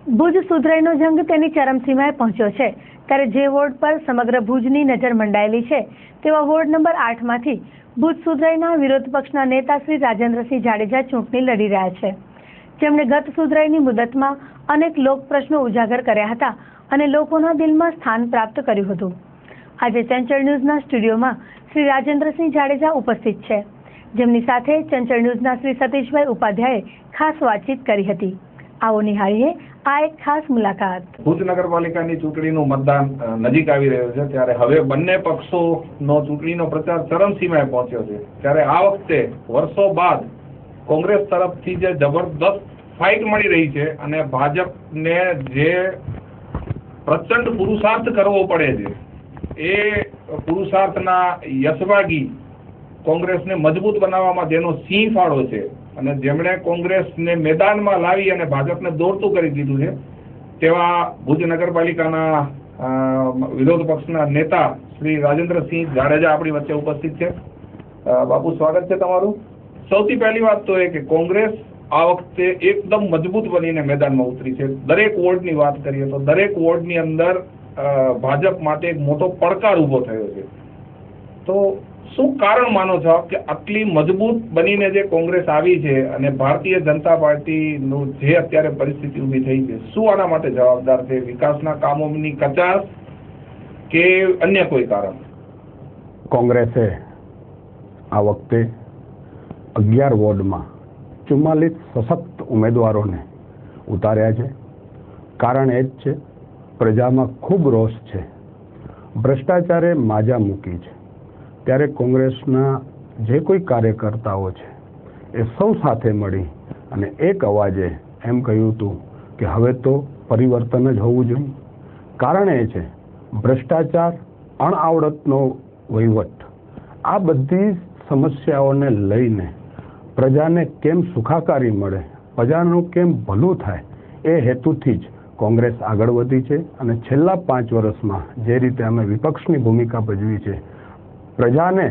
ભુજ સુધરાઈનો જંગ તેની ચરમસીમાએ પહોંચ્યો છે ત્યારે જે વોર્ડ પર સમગ્ર ભુજની નજર મંડાયેલી છે તેવા વોર્ડ નંબર 8માંથી ભુજ સુધરાઈના વિરોધ પક્ષના નેતા શ્રી રાજેન્દ્રસિંહ જાડેજા ચૂંટણી લડી રહ્યા છે, જેમણે ગત સુધરાઈની મુદતમાં અનેક લોક પ્રશ્નો ઉજાગર કર્યા હતા અને લોકોના દિલમાં સ્થાન પ્રાપ્ત કર્યું હતું. આજે ચંચળ ન્યૂઝના સ્ટુડિયોમાં શ્રી રાજેન્દ્રસિંહ જાડેજા ઉપસ્થિત છે, જેમની સાથે ચંચળ ન્યૂઝના શ્રી સતીશભાઈ ઉપાધ્યાયે ખાસ વાતચીત કરી હતી. આવો નિહાળીએ આ એક ખાસ મુલાકાત. ભુજ નગરપાલિકાની ચૂંટણીનું મતદાન નજીક આવી રહ્યું છે ત્યારે હવે બંને પક્ષોનો ચૂંટણીનો પ્રચાર ચરમસીમાએ પહોંચ્યો છે. ત્યારે આ વખતે વર્ષો બાદ કોંગ્રેસ તરફથી જે જબરદસ્ત ફાઇટ મળી રહી છે અને ભાજપને જે પ્રચંડ પુરુષાર્થ કરવો પડે છે એ પુરુષાર્થના યશભાગી કોંગ્રેસને મજબૂત બનાવવામાં જેનો સિંહ ફાળો છે અને જેમણે કોંગ્રેસને મેદાનમાં લાવી અને ભાજપને દોડતું કરી દીધું છે તેવા ભુજ નગરપાલિકાના વિરોધ પક્ષના નેતા શ્રી રાજેન્દ્રસિંહ જાડેજા આપણી વચ્ચે ઉપસ્થિત છે. બાપુ, સ્વાગત છે તમારું. સૌથી પહેલી વાત તો એ કે કોંગ્રેસ આ વખતે એકદમ મજબૂત બનીને મેદાનમાં ઉતરી છે. દરેક વોર્ડની વાત કરીએ તો દરેક વોર્ડની અંદર ભાજપ માટે એક મોટો પડકાર ઉભો થયો છે. તો શું કારણ માનો છો કે આટલી મજબૂત બનીને જે કોંગ્રેસ આવી છે અને ભારતીય જનતા પાર્ટીનું જે અત્યારે પરિસ્થિતિ ઊભી થઈ છે, શું આના માટે જવાબદાર છે? વિકાસના કામોની કચાશ કે અન્ય કોઈ કારણ? કોંગ્રેસે આ વખતે 11 વોર્ડમાં 44 સશક્ત ઉમેદવારોને ઉતાર્યા છે. કારણ એ જ છે, પ્રજામાં ખૂબ રોષ છે, ભ્રષ્ટાચારે માજા મૂકી છે. ત્યારે કોંગ્રેસના જે કોઈ કાર્યકર્તાઓ છે એ સૌ સાથે મળી અને એક અવાજે એમ કહ્યું હતું કે હવે તો પરિવર્તન જ હોવું જોઈએ. કારણ એ છે ભ્રષ્ટાચાર, અણઆવડતનો વહીવટ, આ બધી સમસ્યાઓને લઈને પ્રજાને કેમ સુખાકારી મળે, પ્રજાનું કેમ ભલું થાય, એ હેતુથી જ કોંગ્રેસ આગળ વધી છે. અને છેલ્લા 5 વર્ષમાં જે રીતે અમે વિપક્ષની ભૂમિકા ભજવી છે, પ્રજાને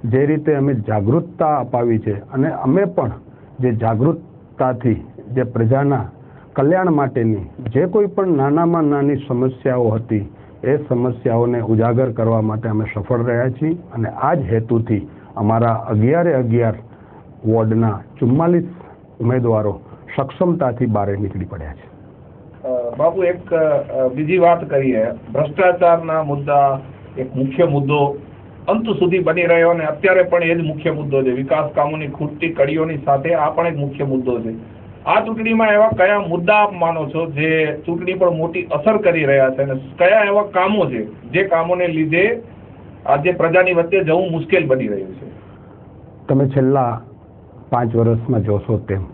જે રીતે અમે જાગૃતતા અપાવી છે અને અમે પણ જે જાગૃતતાથી જે પ્રજાના કલ્યાણ માટેની જે કોઈ પણ નાનામાં નાની સમસ્યાઓ હતી એ સમસ્યાઓને ઉજાગર કરવા માટે અમે સફળ રહ્યા છીએ. અને આ જ હેતુથી અમારા 11 વોર્ડના 44 ઉમેદવારો સક્ષમતાથી બહાર નીકળી પડ્યા છે. બાપુ, એક બીજી વાત કરીએ, ભ્રષ્ટાચારના મુદ્દા એક મુખ્ય મુદ્દો અંત સુધી બની રહ્યો અને અત્યારે પણ એ જ મુખ્ય મુદ્દો છે. વિકાસ કામોની ખૂટતી કડીઓની સાથે આ પણ એક મુખ્ય મુદ્દો છે. આ ચૂંટણીમાં એવા કયા મુદ્દા આપ માનો છો જે ચૂંટણી પર મોટી અસર કરી રહ્યા છે અને કયા એવા કામો છે જે કામોને લીધે આજે પ્રજાની વચ્ચે જવું મુશ્કેલ બની રહ્યું છે? તમે છેલ્લા 5 વર્ષમાં જોશો તેમ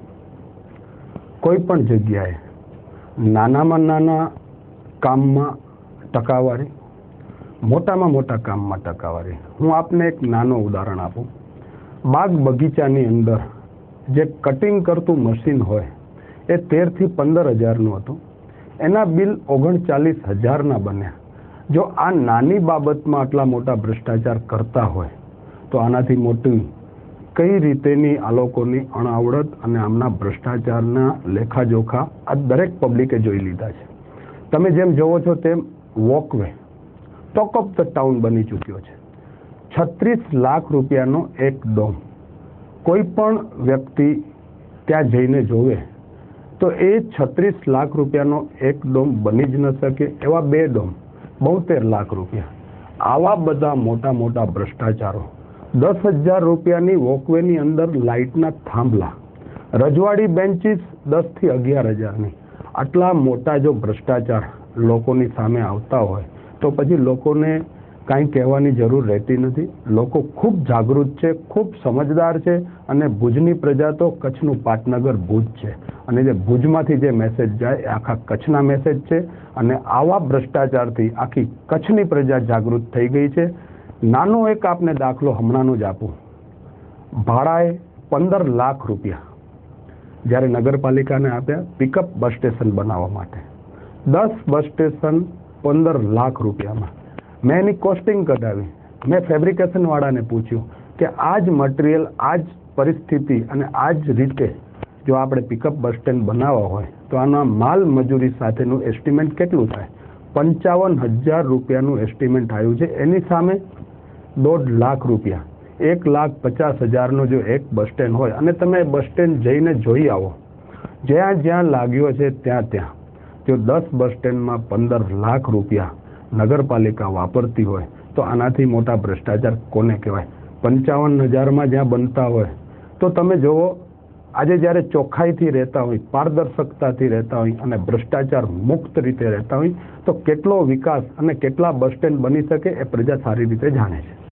કોઈ પણ જગ્યાએ નાનામાં નાના કામમાં ટકાવારી, મોટામાં મોટા કામમાં ટકાવારી. હું આપને એક નાનો ઉદાહરણ આપું. બાગ બગીચાની અંદર જે કટિંગ કરતું મશીન હોય એ 13 થી 15 હજારનું હતું, એના બિલ 39,000ના બન્યા. જો આ નાની બાબતમાં આટલા મોટા ભ્રષ્ટાચાર કરતા હોય તો આનાથી મોટી કઈ રીતેની આ લોકોની અણઆવડત અને આમના ભ્રષ્ટાચારના લેખાજોખા આ દરેક પબ્લિકે જોઈ લીધા છે. તમે જેમ જોવો છો તેમ walkway talk of the town બની ચૂક્યો છે. 36 લાખ રૂપિયાનો એક ડોમ. કોઈ પણ વ્યક્તિ ત્યાં જઈને જોવે તો એ 36 લાખ રૂપિયાનો એક ડોમ બની જ ન શકે. એવા 2 ડોમ 72 લાખ રૂપિયા. આવા બધા મોટા મોટા ભ્રષ્ટાચારો. 10,000 રૂપિયાની વોકવેની અંદર લાઇટના થાંભલા, રજવાડી બેન્ચીસ 10 થી 11,000ની. આટલા મોટા જો ભ્રષ્ટાચાર લોકોની સામે આવતા હોય તો પછી લોકોને કાંઈ કહેવાની જરૂર રહેતી નથી. લોકો ખૂબ જાગૃત છે, ખૂબ સમજદાર છે અને ભુજની પ્રજા તો કચ્છનું પાટનગર ભુજ છે અને જે ભુજમાંથી જે મેસેજ જાય એ આખા કચ્છના મેસેજ છે. અને આવા ભ્રષ્ટાચારથી આખી કચ્છની પ્રજા જાગૃત થઈ ગઈ છે. નાનો એક આપને દાખલો હમણાંનો જ આપું. ભાડાએ 15 લાખ રૂપિયા જ્યારે નગરપાલિકાને આપ્યા પિકઅપ બસ સ્ટેશન બનાવવા માટે, 10 બસ સ્ટેશન 15 લાખ રૂપિયામાં. મેં એની કોસ્ટિંગ કઢાવી. મેં ફેબ્રિકેશનવાળાને પૂછ્યું કે આ જ મટીરિયલ, આ જ પરિસ્થિતિ અને આ જ રીતે જો આપણે પિકઅપ બસ સ્ટેન્ડ બનાવવા હોય તો આના માલ મજૂરી સાથેનું એસ્ટિમેટ કેટલું થાય? 55,000 રૂપિયાનું એસ્ટિમેટ આવ્યું છે. એની સામે 1.5 લાખ રૂપિયા, 1,50,000નો જો એક બસ સ્ટેન્ડ હોય અને તમે બસ સ્ટેન્ડ જઈને જોઈ આવો, જ્યાં જ્યાં લાગ્યો છે ત્યાં જો 10 બસ સ્ટેન્ડમાં 15 લાખ રૂપિયા નગરપાલિકા વાપરતી હોય તો આનાથી મોટા ભ્રષ્ટાચાર કોને કહેવાય? 55,000માં જ્યાં બનતા હોય તો તમે જુઓ, આજે જ્યારે ચોખ્ખાઈથી રહેતા હોય, પારદર્શકતાથી રહેતા હોય અને ભ્રષ્ટાચાર મુક્ત રીતે રહેતા હોય તો કેટલો વિકાસ અને કેટલા બસ સ્ટેન્ડ બની શકે એ પ્રજા સારી રીતે જાણે છે.